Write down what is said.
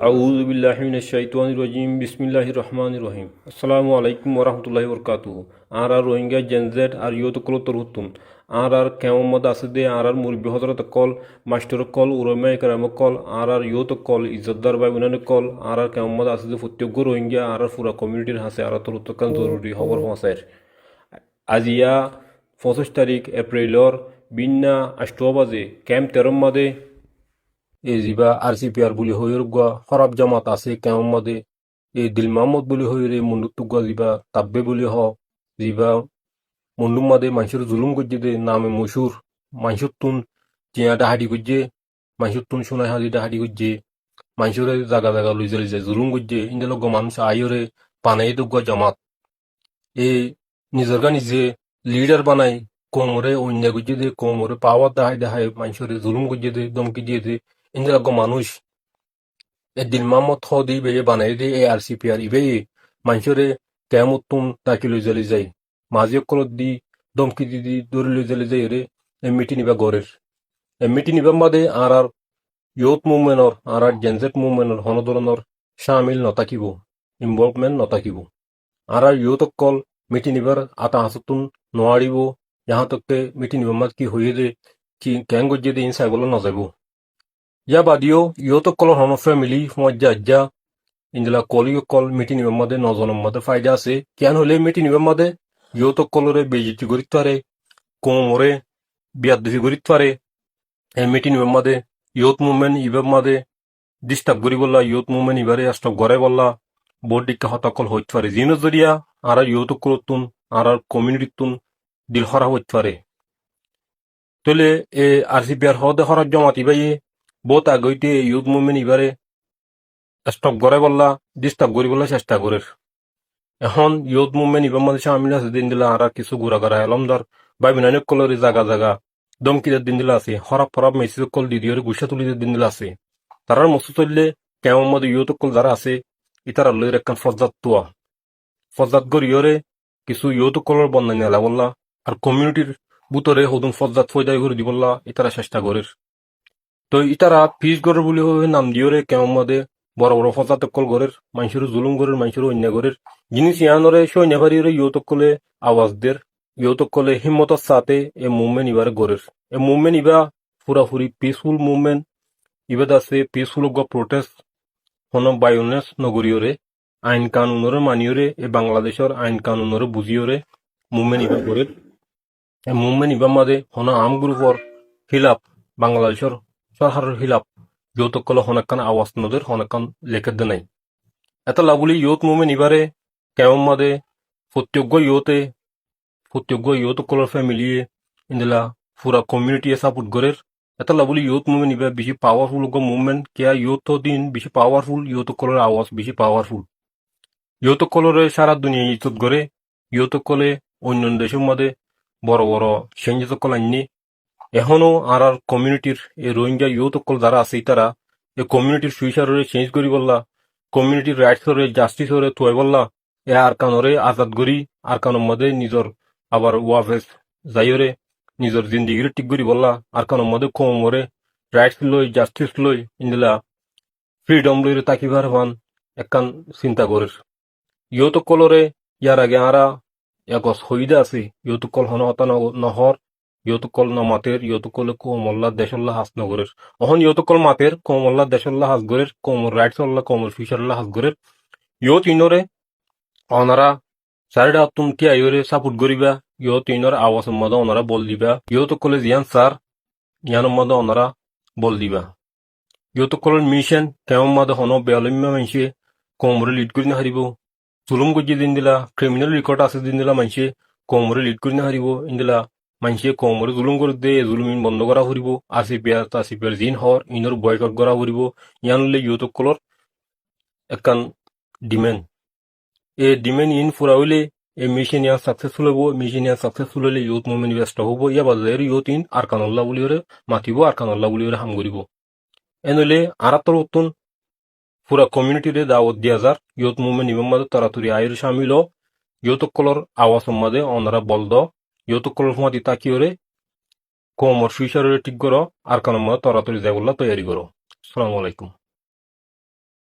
আউযু বিল্লাহি মিনাশ শাইতানির রাজিম বিসমিল্লাহির রহমানির রহিম আসসালামু আলাইকুম ওয়া রাহমাতুল্লাহি ওয়া বারাকাতুহু আর রোহিঙ্গা জেনজেড আর ইয়ত কল তরহুতুন আর কেমমদ আসদে আর মুরব্বি হযরত কল মাস্টার কল উলামায়ে কেরাম কল আর ইয়ত কল ইজ্জতদার ভাই বোনানে কল আর কেমমদ আসদে প্রত্যেক রোহিঙ্গা আর পুরা কমিউনিটির হাসে আর তরহুতকান জরুরি খবর পৌঁছায় আজিয়া 25 তারিখ এপ্রিলর বিন্না 8 বাজে ক্যাম্প 13 মাদে এ জিবা আরসিপিআর বুলি হইর গুয়া খরাব জামাত আছে কেমন মাদে এ দিল মাহমুদ বুলি হইরে মুন্ডুত্তু গুয়া জিবা তাব্বে বুলি হ জিবা মুন্ডুম মাদে মানুষের জুলুম গজ্জে দে নামে মশুর মানুষের তুন চিয়াটা হাডি গজ্জে মানুষের তুন সোনাই হাজিটা হাডি গজ্জে মানুষের জাগা জাগা লইজে লইজে জুলুম গজ্জে ইন্দে লগ মানুষ আইরে পানাই তো গুয়া জামাত এ নিজের গা নিজে লিডার বানাই কোমরে অন্য গজ্জে দে কোমরে পাওয়ার দেখায় দেখায় মানুষের জুলুম গজ্জে দে দমকি দিয়ে দে ইন্দে লগ মানুষ দিল মাহমদ হদি বে বানাই দে এ আরসিপিআর ইবে মানুষরে কেমতুম তাকি লই জলি যাই মাঝে কলত দি দমকি দি দৌড়ি লই জলি যাই রে মিটি নিবা গরের মিটি নিবা মাদে আর ইয়ুথ মুভমেন্টর আর জেনজেট মুভমেন্টর হন ধরনের সামিল নতাকিব ইনভলভমেন্ট নতাকিব আর ইয়ুথ কল মিটি নিবার আতা হাসতুন নোয়ারিব যাহা তকতে মিটি নিবার মাদ কি হইয়ে দে কি ক্যাং গজ্জে they in সাইবল নজাইব yeah বাদিও youth colour হন ফ্যামিলি মজ্জা আজ্জা ইন্দলা কলিও কল মিটি নিবার মাদে নজনের মাদে ফায়দা আছে কেন হলে মিটি নিবার মাদে ইয়ুথ কলরে বেজিতি গরিত পারে কোমরে বিয়াদ্দফি গরিত পারে এই মিটি নিবার মাদে ইয়ুথ মুভমেন্ট ইবার মাদে ডিস্টার্ব করি বললা ইয়ুথ মুভমেন্ট ইবারে স্টপ গড়ে বললা বোর্ড দিকে হতাকল হইতে পারে জিনো জরিয়া আর ইয়ুথ কলতুন আর কমিউনিটিতুন দিল হরা হইতে পারে তলে এ আরসিপিআর হদে হরার জমাত ইবাই বহুত আগইতে ইয়ুথ মুভমেন্ট ইবারে স্টপ গড়ে বললা ডিস্টার্ব করি বললা চেষ্টা করে এখন ইয়ুথ মুভমেন্ট ইবার মাঝে সামিল আছে দিন দিলা আর কিছু গুড়া গাড়া এলমদার বাই বিনানি কলরে জাগা জাগা দমকিদের দিন দিলা আছে হরাপ ফরাপ মেসিজ কল দিদিওর গুসা তুলিদের দিন দিলা আছে তারার মস্তু চললে কেমন মধ্যে ইয়ুথ কল যারা আছে ইতারা লইর একখান ফজাত তোয়া ফজাত গরিয়রে কিছু ইয়ুথ কলর বন্যা নেলা বললা আর কমিউনিটির বুতরে হদুন ফজাত ফয়দাই করে দি বললা ইতারা চেষ্টা করে তো ইতারা পিস গড়ের বলি নাম দিওরে কেমন মধ্যে বড় বড় ফজাত কল গড়ের মানুষের জুলুম গড়ের মানুষের অন্য গড়ের জিনিস ইয়ানরে সৈন্যবাড়িরে ইয়ুথ কলে আওয়াজ দের ইয়ুথ কলে হিম্মতর সাথে এ মুভমেন্ট ইবারে গড়ের এ মুভমেন্ট ইবা পুরাপুরি পিসফুল মুভমেন্ট ইবাদ আছে পিসফুল প্রোটেস্ট হন বায়োনেস নগরীয়রে আইন কানুনরে মানিয়রে এ বাংলাদেশের আইন কানুনরে বুঝিয়রে মুভমেন্ট ইবা গড়ের এ মুভমেন্ট ইবার মাঝে হন আম গ্রুপর হিলাপ বাংলাদেশের সরকারের হিলাপ ইয়ুথ কলে হনাকান আওয়াজ নদের হনাকান লেখে দে নাই এত লাগুলি ইয়ুথ মুভমেন্ট ইবারে কেমন মাদে প্রত্যেক ইয়ুথ কলর ফ্যামিলিয়ে ইন্দলা পুরা কমিউনিটি সাপোর্ট গড়ের এত লাগুলি ইয়ুথ মুভমেন্ট ইবা বেশি পাওয়ারফুল মুভমেন্ট কেয়া ইয়ুথ দিন বেশি পাওয়ারফুল ইয়ুথ কলর আওয়াজ বেশি পাওয়ারফুল ইয়ুথ কলরে সারা দুনিয়া ইজ্জত গড়ে ইয়ুথ কলে অন্য দেশের মধ্যে বড় বড় চেঞ্জেস কল আননি এখনো আর কমিউনিটির এই রোহিঙ্গা ইয়ুথ কল যারা আছে তারা এই কমিউনিটির ফিউচারে চেঞ্জ করি বললা কমিউনিটির রাইটস হরে জাস্টিস হরে থুয়াই বললা এ আর কানরে আজাদ করি আর কানোর মধ্যে নিজের আবার ওয়াফেস যাইরে নিজের জিন্দিগির ঠিক করি বললা আর কানোর মধ্যে কোমরে রাইটস লই জাস্টিস লই ইন্দলা ফ্রিডম লইরে তাকিবার ভান একখান চিন্তা করে ইয়ুথ কলরে ইয়ার আগে আরা এগস হইদা আছে ইয়ুথ কল হন হতা নহর ইয়ুথ কল না মাতের ইয়ুথ কলে কোমল্লা দেশল্লা হাস নগরের অহন ইয়ুথ কল মাতের কোমল্লা দেশল্লা হাস গরের কোমর রাইটস অল্লা কোমর ফিউচারল্লা হাস গরের ইয়ুথ ইনরে অনারা সারিডা তুম কি আইরে সাপোর্ট করিবা ইয়ুথ ইনর আওয়াজ মধ্যে ওনারা বল দিবা ইয়ুথ কলে জিয়ান স্যার ইয়ানোর মধ্যে ওনারা বল দিবা ইয়ুথ কলের মিশন কেমন মধ্যে হন বেয়ালিমা মানুষে কোমরে লিড করি না হারিব জুলুম গজ্জি দিন দিলা ক্রিমিনাল রেকর্ড আছে দিন দিলা মানুষে কোমরে লিড করি না হারিব ইন্দিলা মানুষে কোমরে জুলুম করে দে জুলুম ইন বন্ধ করা ফুরিব আসিপিয়ার জিন হর ইনর বয়কট করা ফুরিব ইয়ানলে ইয়ুথ কলর একখান ডিমেন্ড এ ডিমেন্ড ইন ফুরা হইলে এ মিশন ইয়ার সাকসেসফুল হবো মিশন ইয়ার সাকসেসফুল হলে ইয়ুথ মুভমেন্ট ব্যস্ত হবো ইয়া বাজারে ইয়ুথ ইন আরকানুল্লাহ বলি ওরে মাতিব আরকানুল্লাহ বলি ওরে হাম করিব এনলে আরাতর উত্তন পুরা কমিউনিটিরে দাওয়াত দিয়া যার ইয়ুথ মুভমেন্ট ইবার মাঝে তাড়াতাড়ি আয়ের সামিল ইয়ুথ কলর আওয়াজ মাঝে ওনারা বলদ ইয়ুথ কলর মাদি তাকিওরে কোমর ফিউচারে ঠিক করো আর কানোর মাঝে তাড়াতাড়ি যাই বললা তৈরি করো আসসালামু আলাইকুম